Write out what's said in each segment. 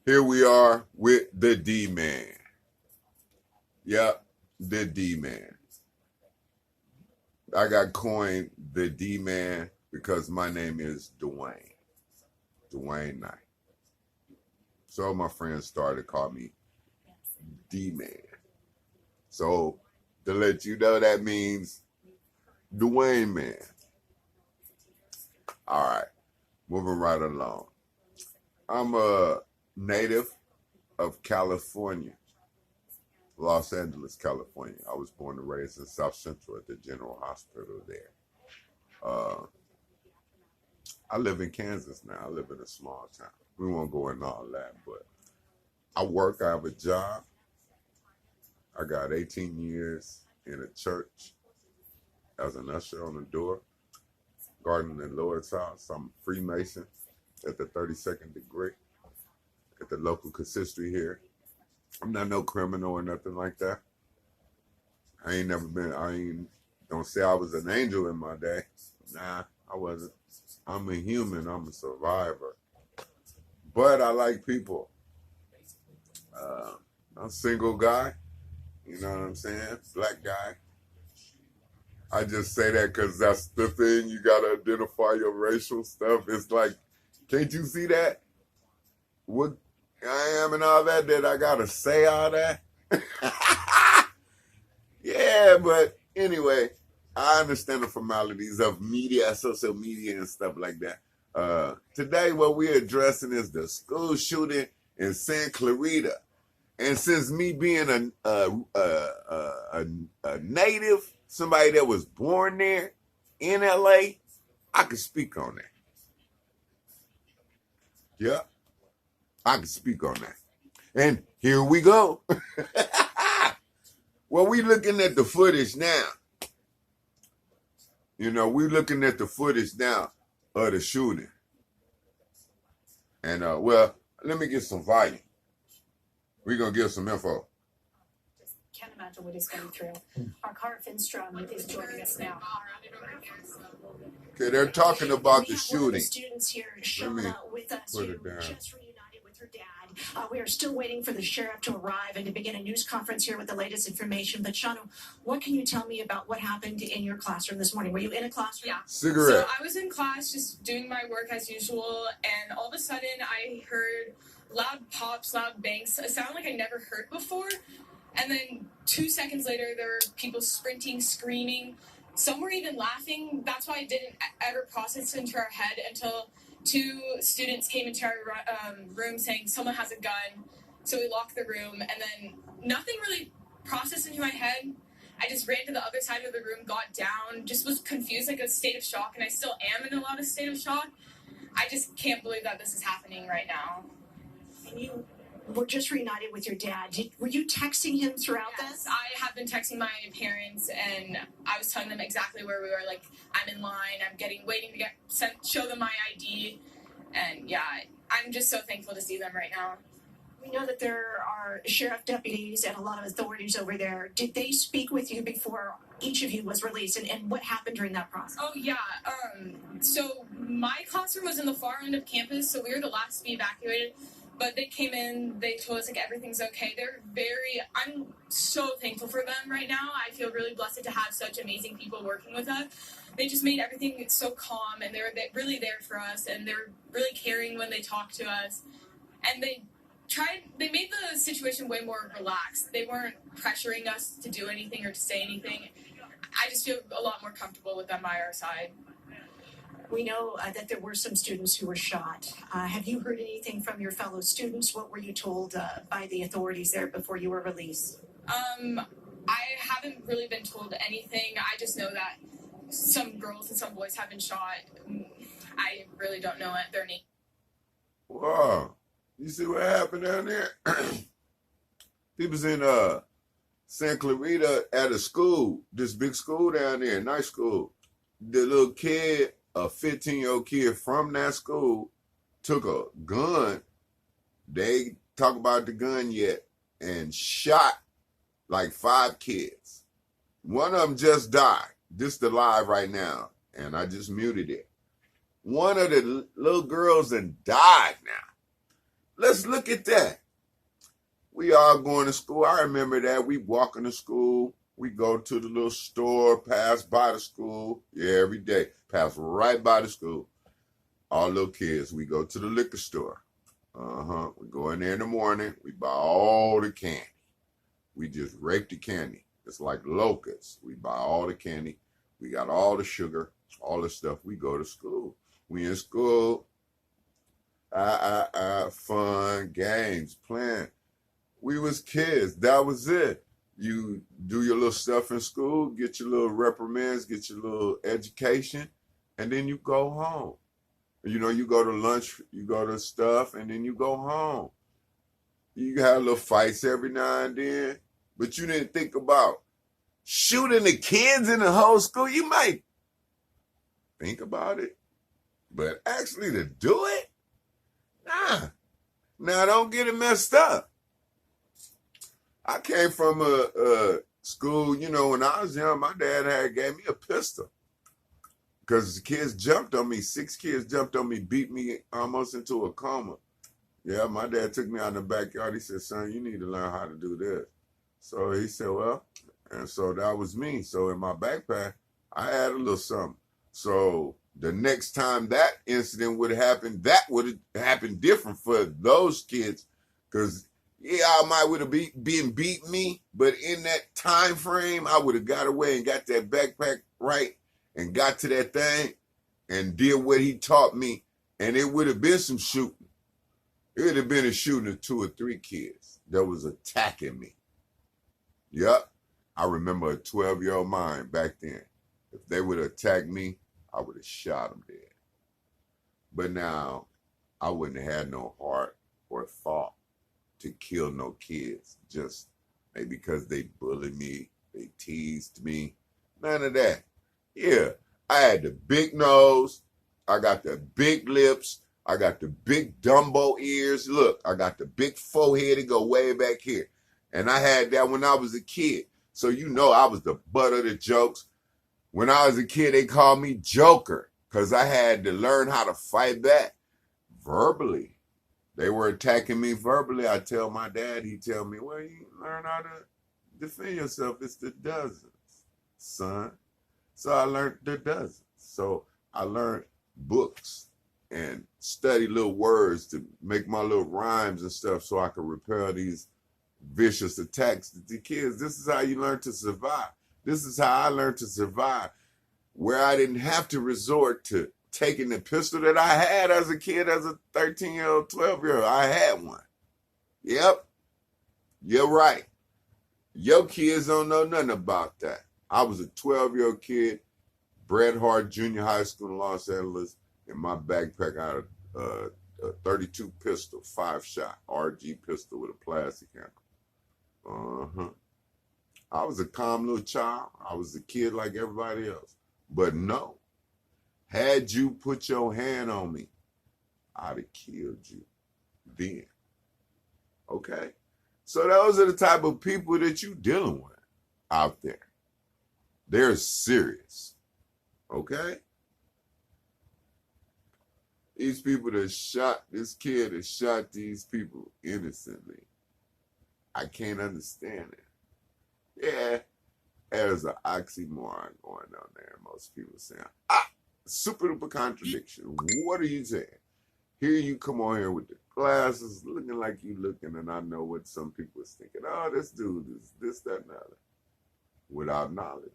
Here we are with the D-Man. Yep, the D-Man. I got coined the D-Man because my name is Dwayne Knight. So my friends started calling me D-Man. So to let you know, that means Dwayne Man. All right, moving right along. I'm a native of California, Los Angeles, California. I was born and raised in South Central at the General Hospital there. I live in Kansas now. I live in a small town. We won't go into all that, but I work. I have a job. I got 18 years in a church as an usher on the door, guarding the Lord's house. I'm a Freemason at the 32nd degree at the local consistory here. I'm not no criminal or nothing like that. Don't say I was an angel in my day. Nah, I wasn't. I'm a human. I'm a survivor. But I like people. I'm a single guy. You know what I'm saying? Black guy. I just say that because that's the thing. You got to identify your racial stuff. It's like, can't you see that? What I am and all that I got to say all that? Yeah, but anyway, I understand the formalities of media, social media and stuff like that. Today, what we're addressing is the school shooting in Santa Clarita. And since me being a native, somebody that was born there in LA, I can speak on that. Yeah, I can speak on that. And here we go. Well, we looking at the footage now. We looking at the footage now of the shooting. And, let me get some volume. We're going to get some info. Just can't imagine what he's going through. Our Cara Finstrom is joining us now. Okay, they're talking about the shooting. One of the students here, Shona, with us. Put it down. Just reunited with her dad. We are still waiting for the sheriff to arrive and to begin a news conference here with the latest information. But Shona, what can you tell me about what happened in your classroom this morning? Were you in a classroom? Yeah. Cigarette. So I was in class just doing my work as usual, and all of a sudden I heard loud pops, loud bangs, a sound like I never heard before. And then 2 seconds later, there were people sprinting, screaming. Some were even laughing. That's why I didn't ever process into our head until 2 students came into our room saying someone has a gun. So we locked the room, and then nothing really processed into my head. I just ran to the other side of the room, got down, just was confused, like a state of shock, and I still am in a lot of state of shock. I just can't believe that this is happening right now. And you were just reunited with your dad. Were you texting him throughout Yes, this? I have been texting my parents, and I was telling them exactly where we were. Like, I'm in line, waiting to get sent, show them my ID, and yeah, I'm just so thankful to see them right now. We know that there are sheriff deputies and a lot of authorities over there. Did they speak with you before each of you was released, and what happened during that process? Oh yeah, so my classroom was in the far end of campus, so we were the last to be evacuated. But they came in, they told us, like, everything's okay. I'm so thankful for them right now. I feel really blessed to have such amazing people working with us. They just made everything so calm, and they were really there for us, and they were really caring when they talked to us. And they made the situation way more relaxed. They weren't pressuring us to do anything or to say anything. I just feel a lot more comfortable with them by our side. We know that there were some students who were shot. Have you heard anything from your fellow students? What were you told by the authorities there before you were released? I haven't really been told anything. I just know that some girls and some boys have been shot. I really don't know their name. Wow. You see what happened down there? People's in Santa Clarita at a school, this big school down there, nice school. The little kid, a 15-year-old kid from that school, took a gun. They talk about the gun yet, and shot like 5 kids. One of them just died. This is live right now, and I just muted it. One of the little girls and died now. Let's look at that. We all going to school. I remember that. We walking to school. We go to the little store, pass by the school. Yeah, every day. Pass right by the school. All little kids. We go to the liquor store. We go in there in the morning. We buy all the candy. We just rape the candy. It's like locusts. We buy all the candy. We got all the sugar, all the stuff. We go to school. We in school. Fun, games, playing. We was kids. That was it. You do your little stuff in school, get your little reprimands, get your little education, and then you go home. You know, you go to lunch, you go to stuff, and then you go home. You have little fights every now and then, but you didn't think about shooting the kids in the whole school. You might think about it, but actually to do it, nah. Now don't get it messed up. I came from a school, you know, when I was young, my dad gave me a pistol because the kids jumped on me. 6 kids jumped on me, beat me almost into a coma. Yeah, my dad took me out in the backyard. He said, son, you need to learn how to do this. So he said, well, and so that was me. So in my backpack, I had a little something. So the next time that incident would happen, that would have happened different for those kids because yeah, I might would have beaten me, but in that time frame, I would have got away and got that backpack right and got to that thing and did what he taught me, and it would have been some shooting. It would have been a shooting of 2 or 3 kids that was attacking me. Yep, I remember a 12-year-old mind back then. If they would have attacked me, I would have shot them dead. But now, I wouldn't have had no heart or thought to kill no kids just maybe because they bullied me, they teased me, none of that. Yeah, I had the big nose, I got the big lips, I got the big Dumbo ears. Look, I got the big forehead that go way back here. And I had that when I was a kid. So you know I was the butt of the jokes. When I was a kid, they called me Joker because I had to learn how to fight back verbally. They were attacking me verbally. I tell my dad, he tell me, well, you learn how to defend yourself. It's the dozens, son. So I learned the dozens. So I learned books and study little words to make my little rhymes and stuff so I could repel these vicious attacks. The kids, this is how you learn to survive. This is how I learned to survive, where I didn't have to resort to taking the pistol that I had as a kid, as a 13-year-old, 12-year-old. I had one. Yep. You're right. Your kids don't know nothing about that. I was a 12-year-old kid, Bret Hart Junior High School in Los Angeles. In my backpack, I had a 32 pistol, 5-shot RG pistol with a plastic handle. I was a calm little child. I was a kid like everybody else. But no. Had you put your hand on me, I'd have killed you then. Okay? So those are the type of people that you dealing with out there. They're serious. Okay? These people that shot, this kid that shot these people innocently. I can't understand it. Yeah, there's an oxymoron going on there. Most people saying, super duper contradiction. What are you saying? Here you come on here with the glasses, looking like you looking, and I know what some people is thinking. Oh, this dude is this, that, and that. Without knowledge.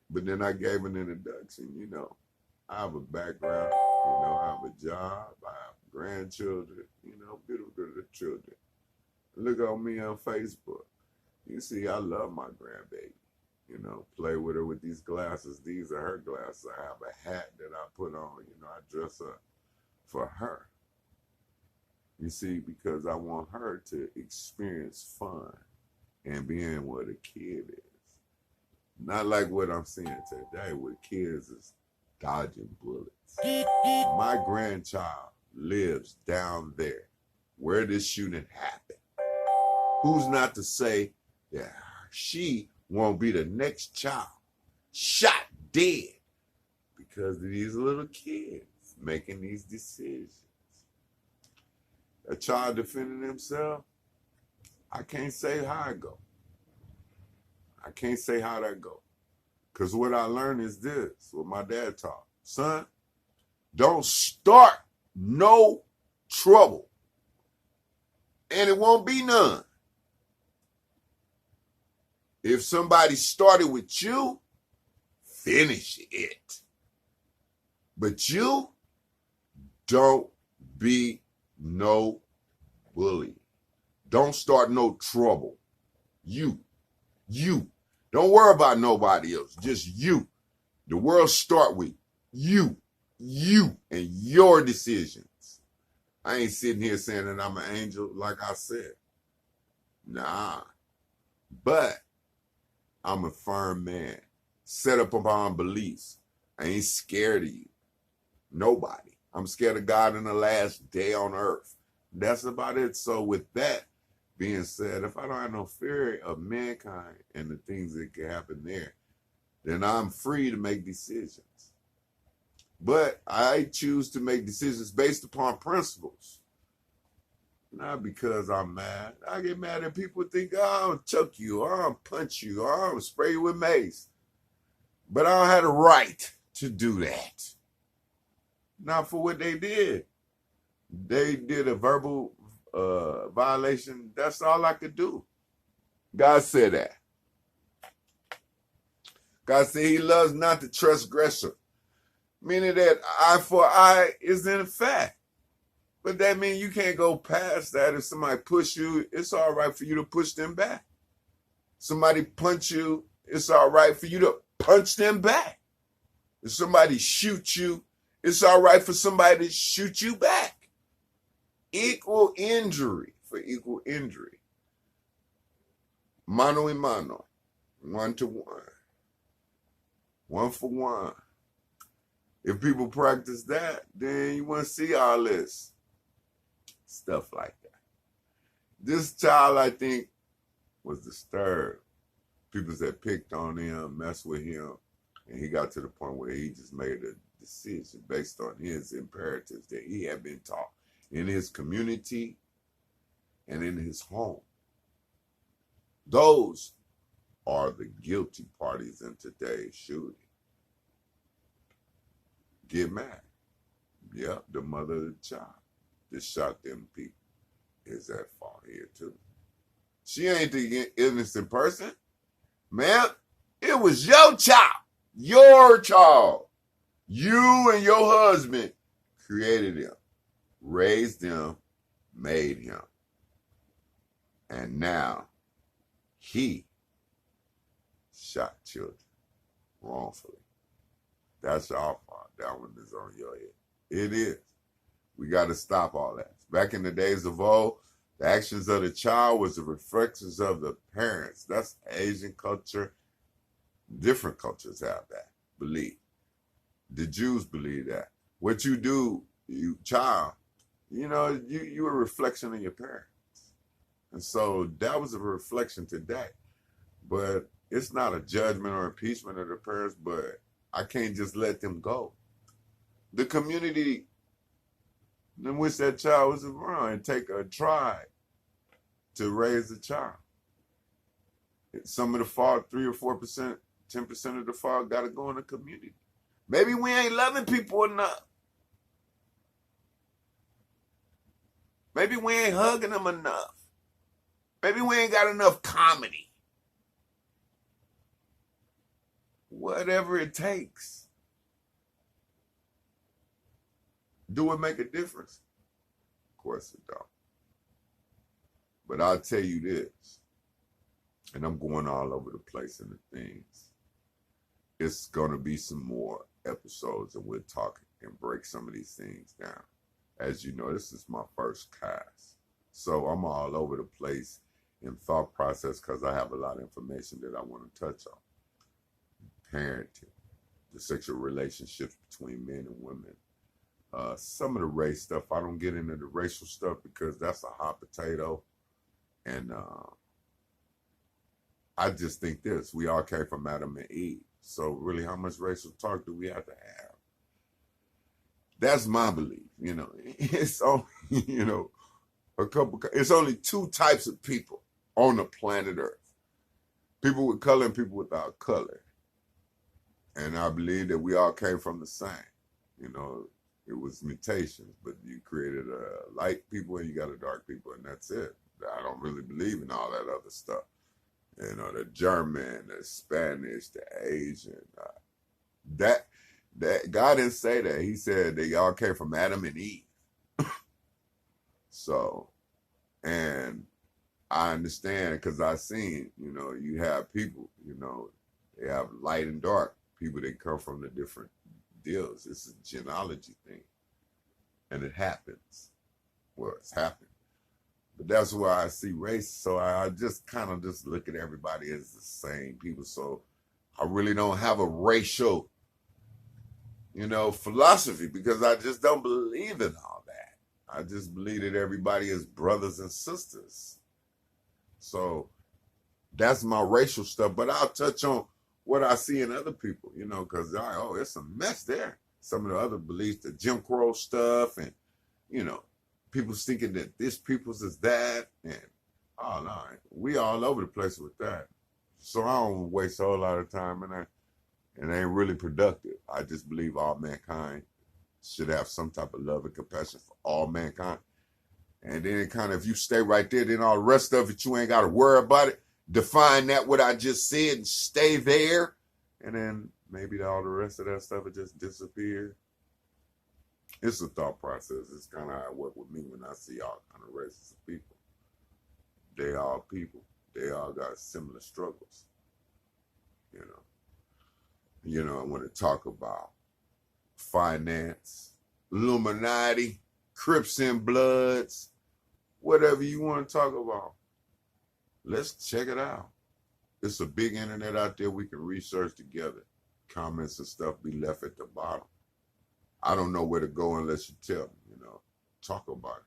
But then I gave an introduction, you know. I have a background, you know, I have a job, I have grandchildren, you know, beautiful children. Look on me on Facebook. You see, I love my grandbaby. You know, play with her with these glasses. These are her glasses. I have a hat that I put on. You know, I dress up for her. You see, because I want her to experience fun and being what a kid is. Not like what I'm seeing today, where kids is dodging bullets. My grandchild lives down there where this shooting happened. Who's not to say that she won't be the next child shot dead because of these little kids making these decisions? a child defending himself, I can't say how it go. I can't say how that go. Because what I learned is this, what my dad taught. Son, don't start no trouble. And it won't be none. If somebody started with you, finish it. But you don't be no bully. Don't start no trouble. You. Don't worry about nobody else. Just you. The world start with you. You and your decisions. I ain't sitting here saying that I'm an angel like I said. Nah. But I'm a firm man. Set up upon beliefs. I ain't scared of you. Nobody. I'm scared of God in the last day on earth. That's about it. So with that being said, if I don't have no fear of mankind and the things that can happen there, then I'm free to make decisions. But I choose to make decisions based upon principles. Not because I'm mad. I get mad at people who think, oh, I'll choke you, or I'll punch you, or I'll spray you with mace. But I don't have the right to do that. Not for what they did. They did a verbal violation. That's all I could do. God said that. God said he loves not the transgressor. Meaning that eye for eye is in effect. But that means you can't go past that. If somebody push you, it's all right for you to push them back. Somebody punch you, it's all right for you to punch them back. If somebody shoots you, it's all right for somebody to shoot you back. Equal injury for equal injury. Mano a mano. 1-to-1. 1-for-1. If people practice that, then you wouldn't see all this stuff like that. This child, I think, was disturbed. People that picked on him, messed with him, and he got to the point where he just made a decision based on his imperatives that he had been taught in his community and in his home. Those are the guilty parties in today's shooting. Get mad. Yep, the mother of the child that shot them people is at fault here too. She ain't the innocent person. Ma'am, it was your child. Your child. You and your husband created him, raised him, made him. And now he shot children wrongfully. That's our fault. That one is on your head. It is. We got to stop all that. Back in the days of old, the actions of the child was the reflections of the parents. That's Asian culture. Different cultures have that belief. The Jews believe that. What you do, you child, you a reflection of your parents. And so that was a reflection today. But it's not a judgment or impeachment of the parents, but I can't just let them go. The community in which that child was around and take a tribe to raise a child. Some of the fault, 3 or 4%, 10% of the fault got to go in the community. Maybe we ain't loving people enough. Maybe we ain't hugging them enough. Maybe we ain't got enough comedy. Whatever it takes. Do it make a difference? Of course it don't. But I'll tell you this, and I'm going all over the place in the things. It's going to be some more episodes and we'll talk and break some of these things down. As you know, this is my first cast. So I'm all over the place in thought process because I have a lot of information that I want to touch on. Parenting, the sexual relationships between men and women. Some of the race stuff, I don't get into the racial stuff because that's a hot potato. And I just think this, we all came from Adam and Eve. So really, how much racial talk do we have to have? That's my belief, It's only, It's only two types of people on the planet Earth. People with color and people without color. And I believe that we all came from the same. You know, it was mutations, but you created a light people and you got a dark people, and that's it. I don't really believe in all that other stuff. You know, the German, the Spanish, the Asian. That God didn't say that. He said they all came from Adam and Eve. So, and I understand because I've seen, you know, you have people, you know, they have light and dark people that come from the different deals. It's a genealogy thing, and it happens. Well, it's happened, but that's why I see race. So I just kind of just look at everybody as the same people. So I really don't have a racial, you know, philosophy because I just don't believe in all that. I just believe that everybody is brothers and sisters. So that's my racial stuff. But I'll touch on what I see in other people, you know, because it's a mess there. Some of the other beliefs, the Jim Crow stuff, and, you know, people thinking that this people's is that, and oh no, we all over the place with that. So I don't waste a whole lot of time, and it ain't really productive. I just believe all mankind should have some type of love and compassion for all mankind. And then kind of, if you stay right there, then all the rest of it, you ain't got to worry about it. Define that, what I just said, and stay there. And then maybe all the rest of that stuff will just disappear. It's a thought process. It's kind of how it works with me when I see all kind of races of people. They all people. They all got similar struggles. You know, I want to talk about finance, Illuminati, Crips and Bloods, whatever you want to talk about. Let's check it out. It's a big internet out there we can research together. Comments and stuff be left at the bottom. I don't know where to go unless you tell me, you know. Talk about it.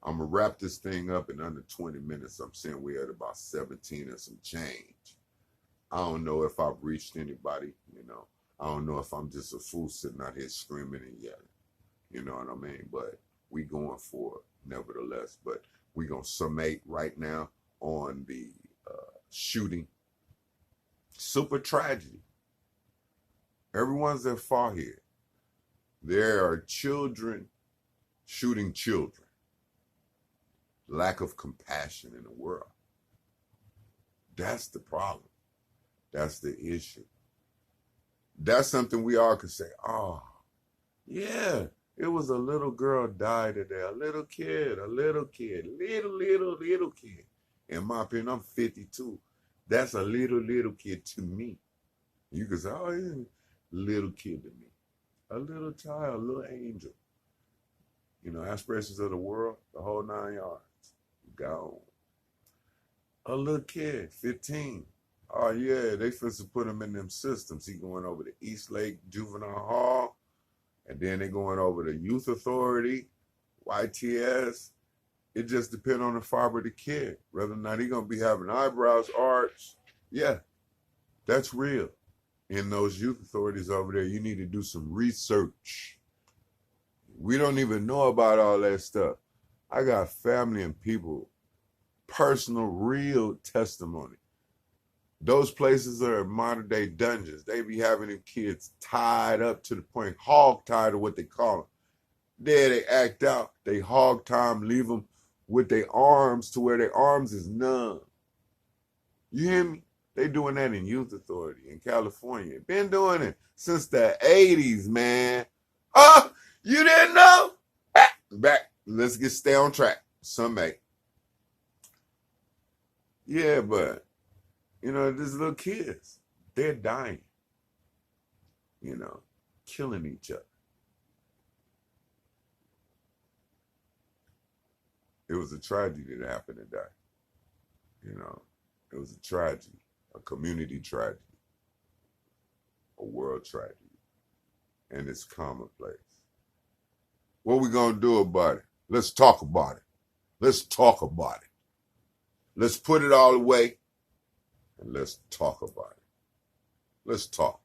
I'm going to wrap this thing up in under 20 minutes. I'm saying we're at about 17 and some change. I don't know if I've reached anybody, you know. I don't know if I'm just a fool sitting out here screaming and yelling. You know what I mean? But we going for it, nevertheless. But we going to summate right now on the shooting. Super tragedy. Everyone's at fault here. There are children shooting children. Lack of compassion in the world. That's the problem. That's the issue. That's something we all could say, oh, yeah, it was a little girl died today, a little kid, little kid. In my opinion, I'm 52. That's a little kid to me. You could say, oh, yeah, little kid to me. A little child, a little angel. You know, aspirations of the world, the whole 9 yards. Gone. A little kid, 15. Oh, yeah, they supposed to put him in them systems. He going over to East Lake Juvenile Hall, and then they going over to Youth Authority, YTS. It just depends on the fiber of the kid. Whether or not he going to be having eyebrows arched. Yeah, that's real. In those youth authorities over there, you need to do some research. We don't even know about all that stuff. I got family and people, personal, real testimony. Those places are modern day dungeons. They be having the kids tied up to the point, hog tied or what they call them. There they act out. They hog tie them, leave them with their arms to where their arms is numb. You hear me? They doing that in Youth Authority in California. Been doing it since the 80s, man. Oh, you didn't know? Back. Let's stay on track. Sunday. Yeah, but, you know, these little kids, they're dying. You know, killing each other. It was a tragedy that happened today. You know, it was a tragedy, a community tragedy, a world tragedy, and it's commonplace. What we gonna do about it? Let's talk about it. Let's talk about it. Let's put it all away and let's talk about it. Let's talk.